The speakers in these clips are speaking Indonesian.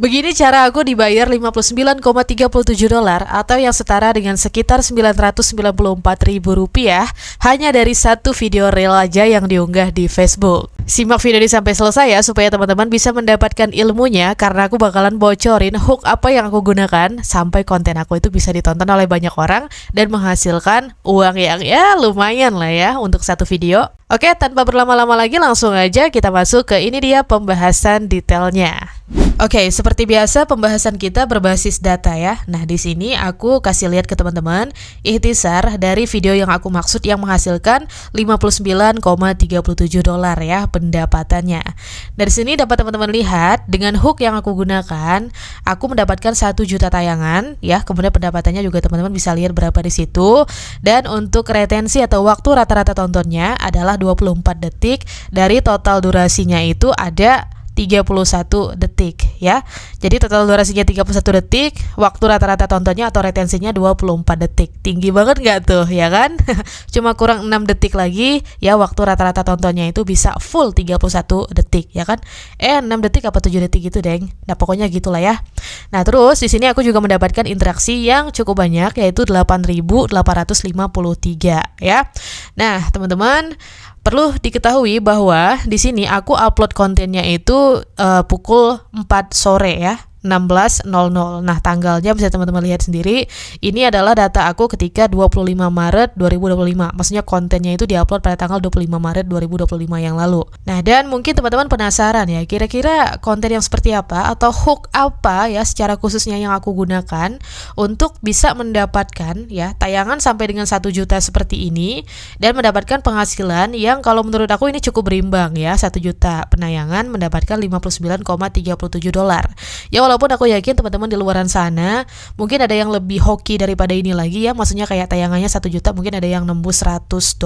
Begini cara aku dibayar $59,37 atau yang setara dengan sekitar Rp994.000 hanya dari satu video reel aja yang diunggah di Facebook. Simak video ini sampai selesai ya supaya teman-teman bisa mendapatkan ilmunya, karena aku bakalan bocorin hook apa yang aku gunakan sampai konten aku itu bisa ditonton oleh banyak orang dan menghasilkan uang yang ya lumayan lah ya untuk satu video. Oke, tanpa berlama-lama lagi langsung aja kita masuk ke ini dia pembahasan detailnya. Oke, seperti biasa pembahasan kita berbasis data ya. Nah, di sini aku kasih lihat ke teman-teman ikhtisar dari video yang aku maksud yang menghasilkan $59,37 ya pendapatannya. Dari sini dapat teman-teman lihat dengan hook yang aku gunakan, aku mendapatkan 1 juta tayangan ya. Kemudian pendapatannya juga teman-teman bisa lihat berapa di situ. Dan untuk retensi atau waktu rata-rata tontonnya adalah 24 detik, dari total durasinya itu ada 31 detik ya. Jadi total durasinya 31 detik, waktu rata-rata tontonnya atau retensinya 24 detik. Tinggi banget nggak tuh ya kan? Cuma kurang 6 detik lagi ya waktu rata-rata tontonnya itu bisa full 31 detik ya kan? 6 detik apa 7 detik gitu, Deng. Nah, pokoknya gitulah ya. Nah, terus di sini aku juga mendapatkan interaksi yang cukup banyak yaitu 8.853 ya. Nah, teman-teman, perlu diketahui bahwa di sini aku upload kontennya itu pukul 4 sore ya. 16.00. Nah, tanggalnya bisa teman-teman lihat sendiri. Ini adalah data aku ketika 25 Maret 2025. Maksudnya kontennya itu diupload pada tanggal 25 Maret 2025 yang lalu. Nah, dan mungkin teman-teman penasaran ya, kira-kira konten yang seperti apa atau hook apa ya secara khususnya yang aku gunakan untuk bisa mendapatkan ya tayangan sampai dengan 1 juta seperti ini dan mendapatkan penghasilan yang kalau menurut aku ini cukup berimbang ya. 1 juta penayangan mendapatkan $59,37. Ya, walaupun aku yakin teman-teman di luaran sana mungkin ada yang lebih hoki daripada ini lagi ya. Maksudnya kayak tayangannya 1 juta mungkin ada yang nembus $100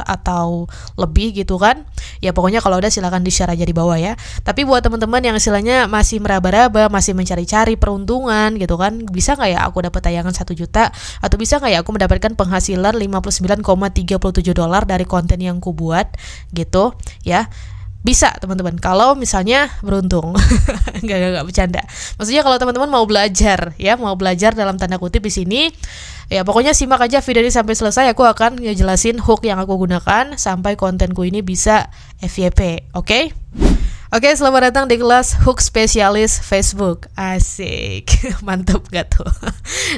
atau lebih gitu kan. Ya pokoknya kalau udah silakan di-share aja di bawah ya. Tapi buat teman-teman yang istilahnya masih meraba-raba, masih mencari-cari peruntungan gitu kan, bisa nggak ya aku dapat tayangan 1 juta atau bisa nggak ya aku mendapatkan penghasilan $59,37 dari konten yang ku buat gitu ya. Bisa teman-teman kalau misalnya beruntung. Enggak bercanda. Maksudnya kalau teman-teman mau belajar ya, mau belajar dalam tanda kutip di sini, ya pokoknya simak aja video ini sampai selesai. Aku akan ngejelasin hook yang aku gunakan sampai kontenku ini bisa FYP, oke? Oke, selamat datang di kelas Hook Spesialis Facebook. Asik, mantap gak tuh?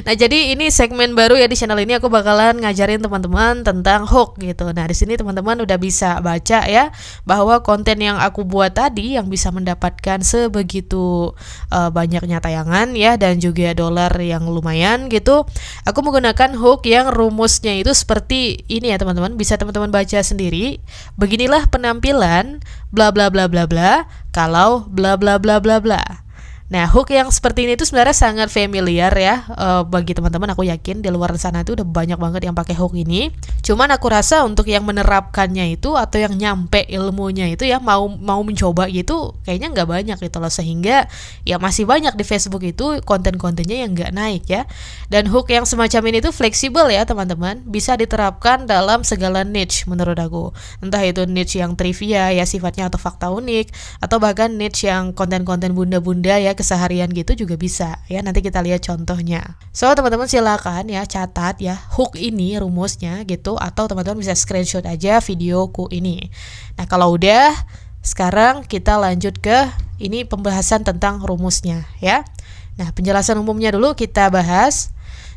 Nah, jadi ini segmen baru ya di channel ini. Aku bakalan ngajarin teman-teman tentang hook gitu. Nah, di sini teman-teman udah bisa baca ya bahwa konten yang aku buat tadi yang bisa mendapatkan sebegitu banyaknya tayangan ya dan juga dolar yang lumayan gitu. Aku menggunakan hook yang rumusnya itu seperti ini ya teman-teman. Bisa teman-teman baca sendiri. Beginilah penampilan bla bla bla bla bla kalau bla bla bla bla bla. Nah, hook yang seperti ini itu sebenarnya sangat familiar ya bagi teman-teman. Aku yakin di luar sana itu udah banyak banget yang pakai hook ini. Cuman aku rasa untuk yang menerapkannya itu atau yang nyampe ilmunya itu ya mau mencoba gitu kayaknya nggak banyak gitu loh, sehingga ya masih banyak di Facebook itu konten-kontennya yang nggak naik ya. Dan hook yang semacam ini tuh fleksibel ya teman-teman, bisa diterapkan dalam segala niche menurut aku. Entah itu niche yang trivia ya sifatnya atau fakta unik, atau bahkan niche yang konten-konten bunda-bunda ya keseharian gitu juga bisa ya. Nanti kita lihat contohnya. So teman-teman silakan ya catat ya hook ini rumusnya gitu, atau teman-teman bisa screenshot aja videoku ini. Nah, kalau udah, sekarang kita lanjut ke ini pembahasan tentang rumusnya ya. Nah, penjelasan umumnya dulu kita bahas.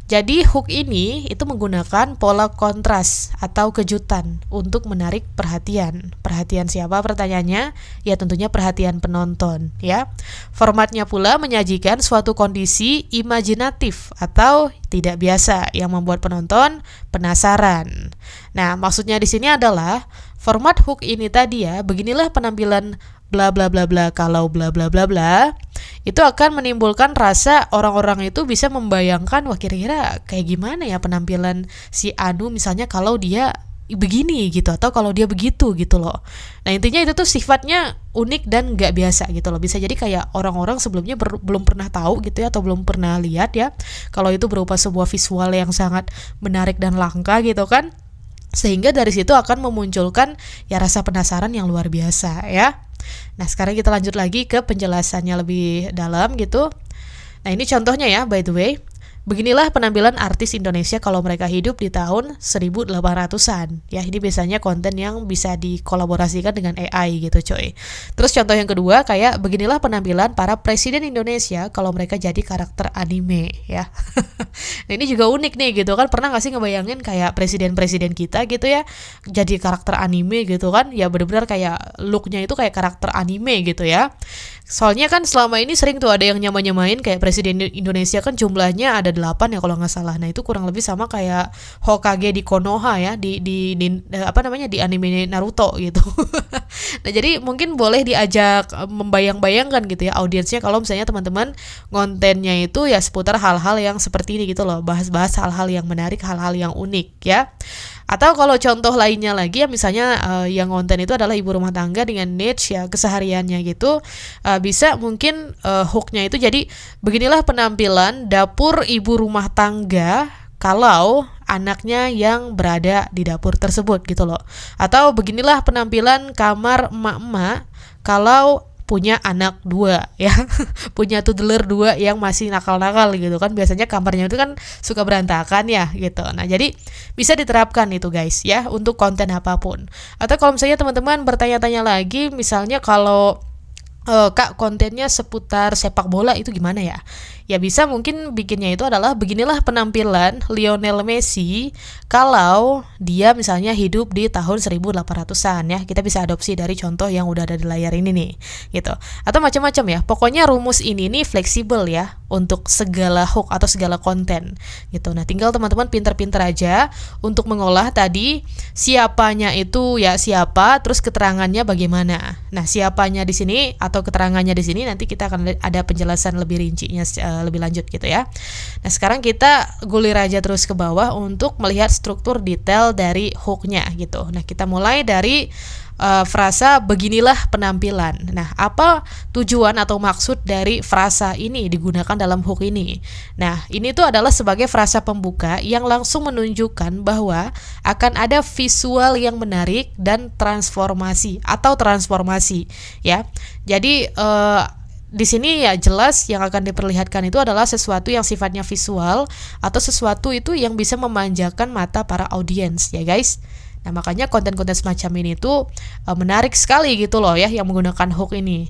Jadi hook ini itu menggunakan pola kontras atau kejutan untuk menarik perhatian. Perhatian siapa pertanyaannya? Ya tentunya perhatian penonton ya. Formatnya pula menyajikan suatu kondisi imajinatif atau tidak biasa yang membuat penonton penasaran. Nah, maksudnya di sini adalah format hook ini tadi ya, beginilah penampilan bla bla bla bla kalau bla bla bla bla. Itu akan menimbulkan rasa orang-orang itu bisa membayangkan, wah kira-kira kayak gimana ya penampilan si Anu misalnya kalau dia begini gitu, atau kalau dia begitu gitu loh. Nah, intinya itu tuh sifatnya unik dan gak biasa gitu loh. Bisa jadi kayak orang-orang sebelumnya belum pernah tahu gitu ya, atau belum pernah lihat ya, kalau itu berupa sebuah visual yang sangat menarik dan langka gitu kan. Sehingga dari situ akan memunculkan ya rasa penasaran yang luar biasa ya. Nah, sekarang kita lanjut lagi ke penjelasannya lebih dalam gitu. Nah, ini contohnya ya, by the way. Beginilah penampilan artis Indonesia kalau mereka hidup di tahun 1800-an. Ya, ini biasanya konten yang bisa dikolaborasikan dengan AI gitu, coy. Terus contoh yang kedua, kayak beginilah penampilan para presiden Indonesia kalau mereka jadi karakter anime, ya. Nah, ini juga unik nih gitu kan. Pernah gak sih ngebayangin kayak presiden-presiden kita gitu ya jadi karakter anime gitu kan? Ya benar-benar kayak looknya itu kayak karakter anime gitu ya. Soalnya kan selama ini sering tuh ada yang nyamain kayak presiden Indonesia kan jumlahnya ada 8 ya kalau nggak salah. Nah, itu kurang lebih sama kayak Hokage di Konoha ya apa namanya di anime Naruto gitu. Nah, jadi mungkin boleh diajak membayang-bayangkan gitu ya audiensnya kalau misalnya teman-teman kontennya itu ya seputar hal-hal yang seperti ini gitu loh, bahas-bahas hal-hal yang menarik, hal-hal yang unik ya. Atau kalau contoh lainnya lagi ya misalnya yang konten itu adalah ibu rumah tangga dengan niche ya kesehariannya gitu, bisa mungkin hooknya itu jadi beginilah penampilan dapur ibu rumah tangga kalau anaknya yang berada di dapur tersebut gitu loh. Atau beginilah penampilan kamar emak-emak kalau punya anak 2 ya, punya toddler 2 yang masih nakal-nakal gitu kan, biasanya kamarnya itu kan suka berantakan ya gitu. Nah, jadi bisa diterapkan itu guys ya untuk konten apapun. Atau kalau misalnya teman-teman bertanya-tanya lagi, misalnya kalau Kak kontennya seputar sepak bola itu gimana ya? Ya bisa mungkin bikinnya itu adalah beginilah penampilan Lionel Messi kalau dia misalnya hidup di tahun 1800-an ya. Kita bisa adopsi dari contoh yang udah ada di layar ini nih gitu. Atau macam-macam ya. Pokoknya rumus ini nih fleksibel ya untuk segala hook atau segala konten gitu. Nah, tinggal teman-teman pinter-pinter aja untuk mengolah tadi siapanya itu ya siapa, terus keterangannya bagaimana. Nah, siapanya di sini atau keterangannya di sini nanti kita akan ada penjelasan lebih rincinya lebih lanjut gitu ya. Nah, sekarang kita gulir aja terus ke bawah untuk melihat struktur detail dari hooknya gitu. Nah, kita mulai dari frasa beginilah penampilan. Nah, apa tujuan atau maksud dari frasa ini digunakan dalam hook ini? Nah, ini tuh adalah sebagai frasa pembuka yang langsung menunjukkan bahwa akan ada visual yang menarik dan transformasi ya. Jadi di sini ya jelas yang akan diperlihatkan itu adalah sesuatu yang sifatnya visual atau sesuatu itu yang bisa memanjakan mata para audiens ya guys. Nah, makanya konten-konten semacam ini tuh menarik sekali gitu loh ya yang menggunakan hook ini.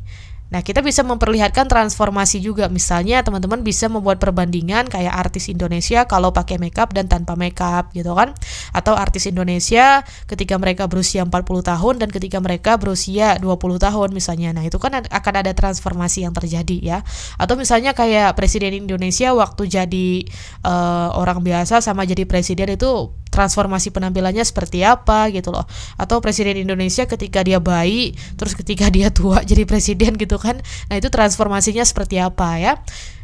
Nah, kita bisa memperlihatkan transformasi juga. Misalnya teman-teman bisa membuat perbandingan kayak artis Indonesia kalau pakai makeup dan tanpa makeup gitu kan. Atau artis Indonesia ketika mereka berusia 40 tahun dan ketika mereka berusia 20 tahun misalnya. Nah, itu kan akan ada transformasi yang terjadi ya. Atau misalnya kayak presiden Indonesia waktu jadi orang biasa sama jadi presiden itu transformasi penampilannya seperti apa gitu loh. Atau presiden Indonesia ketika dia bayi terus ketika dia tua jadi presiden gitu kan. Nah, itu transformasinya seperti apa ya.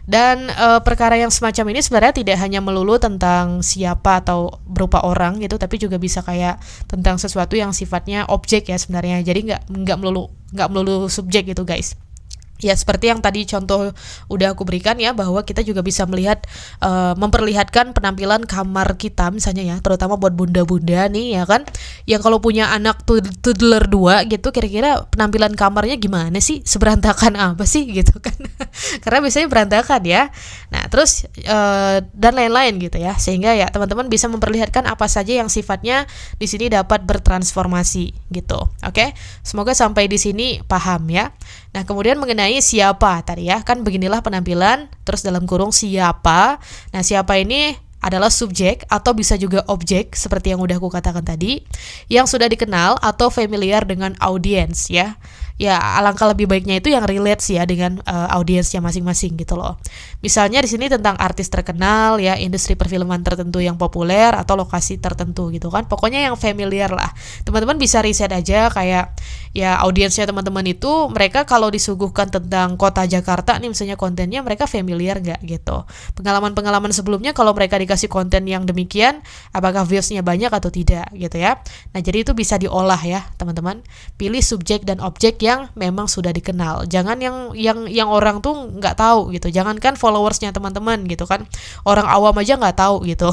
Dan perkara yang semacam ini sebenarnya tidak hanya melulu tentang siapa atau berupa orang gitu, tapi juga bisa kayak tentang sesuatu yang sifatnya objek ya sebenarnya. Jadi nggak melulu subjek gitu guys. Ya, seperti yang tadi contoh udah aku berikan ya, bahwa kita juga bisa melihat memperlihatkan penampilan kamar kita misalnya ya, terutama buat bunda-bunda nih ya kan, yang kalau punya anak toddler 2 gitu, kira-kira penampilan kamarnya gimana sih, seberantakan apa sih gitu kan. Karena biasanya berantakan ya. Nah, terus dan lain-lain gitu ya, sehingga ya teman-teman bisa memperlihatkan apa saja yang sifatnya di sini dapat bertransformasi gitu. Oke? Semoga sampai di sini paham ya. Nah, kemudian mengenai siapa tadi ya, kan beginilah penampilan, terus dalam kurung siapa. Nah, siapa ini adalah subjek atau bisa juga objek seperti yang udah aku katakan tadi, yang sudah dikenal atau familiar dengan audiens ya. Ya, alangkah lebih baiknya itu yang relate sih ya dengan audiensnya masing-masing gitu loh. Misalnya di sini tentang artis terkenal ya, industri perfilman tertentu yang populer atau lokasi tertentu gitu kan. Pokoknya yang familiar lah. Teman-teman bisa riset aja kayak ya audiensnya teman-teman itu mereka kalau disuguhkan tentang kota Jakarta nih misalnya kontennya, mereka familiar nggak gitu. Pengalaman-pengalaman sebelumnya kalau mereka dikasih konten yang demikian, apakah viewsnya banyak atau tidak gitu ya. Nah, jadi itu bisa diolah ya teman-teman. Pilih subjek dan objek yang yang memang sudah dikenal. Jangan yang orang tuh nggak tahu gitu. Jangankan followersnya teman-teman gitu kan, orang awam aja nggak tahu gitu.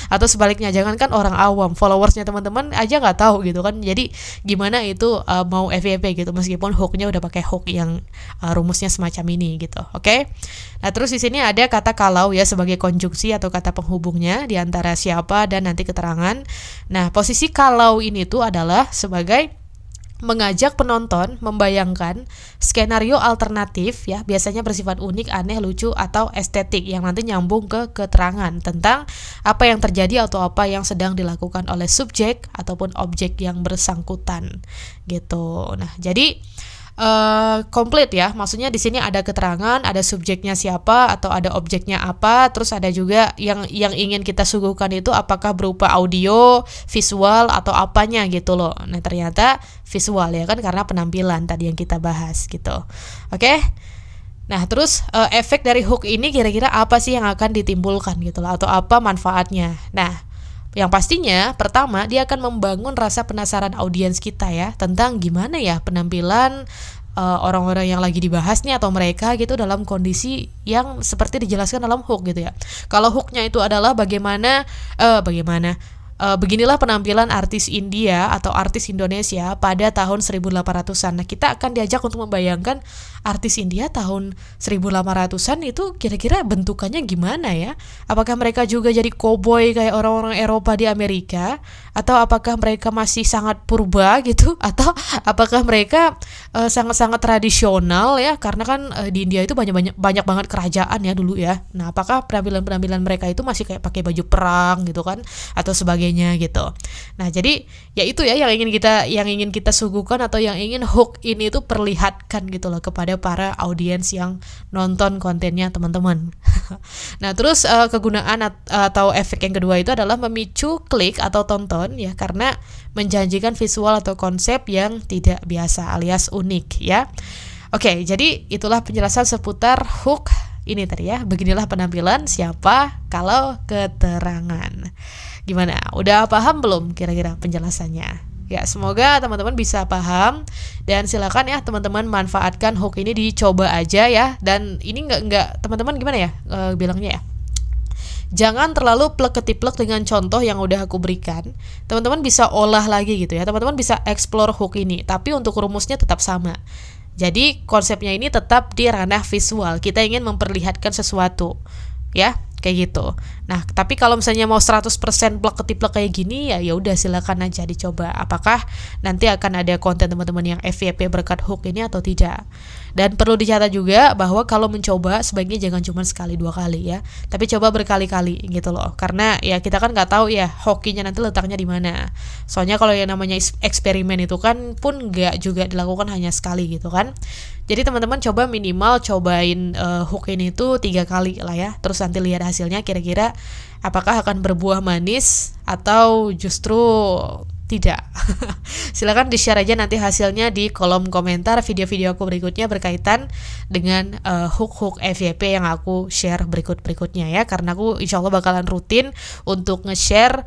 Atau sebaliknya, jangankan orang awam, followersnya teman-teman aja nggak tahu gitu kan. Jadi gimana itu mau FYP gitu, meskipun hooknya udah pakai hook yang rumusnya semacam ini gitu. Oke? Nah, terus di sini ada kata kalau ya sebagai konjungsi atau kata penghubungnya di antara siapa dan nanti keterangan. Nah, posisi kalau ini tuh adalah sebagai mengajak penonton membayangkan skenario alternatif ya, biasanya bersifat unik, aneh, lucu, atau estetik yang nanti nyambung ke keterangan tentang apa yang terjadi atau apa yang sedang dilakukan oleh subjek ataupun objek yang bersangkutan gitu. Nah, jadi komplit ya, maksudnya di sini ada keterangan, ada subjeknya siapa atau ada objeknya apa, terus ada juga yang ingin kita suguhkan itu apakah berupa audio, visual atau apanya gitu loh. Nah, ternyata visual ya kan, karena penampilan tadi yang kita bahas gitu. Oke? Nah, terus efek dari hook ini kira-kira apa sih yang akan ditimbulkan gitu loh, atau apa manfaatnya. Nah, yang pastinya pertama dia akan membangun rasa penasaran audiens kita ya, tentang gimana ya penampilan orang-orang yang lagi dibahas nih atau mereka gitu dalam kondisi yang seperti dijelaskan dalam hook gitu ya. Kalau hooknya itu adalah beginilah penampilan artis India atau artis Indonesia pada tahun 1800-an. Nah, kita akan diajak untuk membayangkan artis India tahun 1800-an itu kira-kira bentukannya gimana ya? Apakah mereka juga jadi koboi kayak orang-orang Eropa di Amerika? Atau apakah mereka masih sangat purba gitu? Atau apakah mereka sangat-sangat tradisional ya? Karena kan di India itu banyak banget kerajaan ya dulu ya. Nah, apakah penampilan mereka itu masih kayak pakai baju perang gitu kan? Atau sebagainya gitu. Nah, jadi ya itu ya yang ingin kita suguhkan atau yang ingin hook ini tuh perlihatkan gitu loh kepada para audiens yang nonton kontennya teman-teman. Nah, terus kegunaan atau efek yang kedua itu adalah memicu klik atau tonton ya, karena menjanjikan visual atau konsep yang tidak biasa alias unik ya. Oke, jadi itulah penjelasan seputar hook ini tadi ya. Beginilah penampilan siapa kalau keterangan. Gimana? Udah paham belum kira-kira penjelasannya? Ya, semoga teman-teman bisa paham dan silakan ya teman-teman manfaatkan hook ini, dicoba aja ya. Dan ini enggak teman-teman gimana ya bilangnya ya? Jangan terlalu plek-ketiplek dengan contoh yang udah aku berikan. Teman-teman bisa olah lagi gitu ya. Teman-teman bisa explore hook ini, tapi untuk rumusnya tetap sama. Jadi konsepnya ini tetap di ranah visual. Kita ingin memperlihatkan sesuatu. Ya, kayak gitu. Nah, tapi kalau misalnya mau 100% plek-ketiplek kayak gini ya udah silakan aja dicoba. Apakah nanti akan ada konten teman-teman yang FYP berkat hook ini atau tidak. Dan perlu dicatat juga bahwa kalau mencoba sebaiknya jangan cuma sekali dua kali ya, tapi coba berkali-kali gitu loh. Karena ya kita kan nggak tahu ya hokinya nanti letaknya di mana. Soalnya kalau yang namanya eksperimen itu kan pun nggak juga dilakukan hanya sekali gitu kan. Jadi teman-teman coba minimal cobain hook ini tuh 3 kali lah ya. Terus nanti lihat hasilnya kira-kira apakah akan berbuah manis atau justru tidak. Silakan di-share aja nanti hasilnya di kolom komentar video-video aku berikutnya berkaitan dengan hook-hook FYP yang aku share berikutnya ya, karena aku insyaallah bakalan rutin untuk nge-share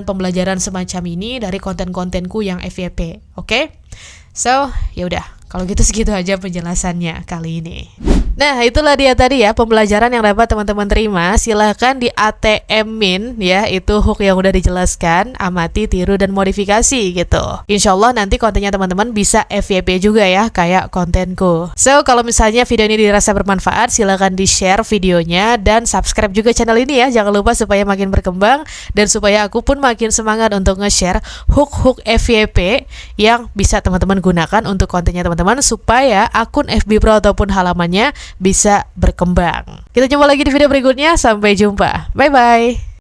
pembelajaran semacam ini dari konten-kontenku yang FYP. Oke? So, ya udah. Kalau gitu segitu aja penjelasannya kali ini. Nah, itulah dia tadi ya pembelajaran yang dapat teman-teman terima. Silahkan di ATM-in ya, itu hook yang udah dijelaskan, amati, tiru, dan modifikasi gitu. Insya Allah nanti kontennya teman-teman bisa FYP juga ya, kayak kontenku. So, kalau misalnya video ini dirasa bermanfaat, silahkan di-share videonya dan subscribe juga channel ini ya. Jangan lupa supaya makin berkembang dan supaya aku pun makin semangat untuk nge-share hook-hook FYP yang bisa teman-teman gunakan untuk kontennya teman-teman, supaya akun FB Pro ataupun halamannya bisa berkembang. Kita jumpa lagi di video berikutnya. Sampai jumpa. Bye-bye.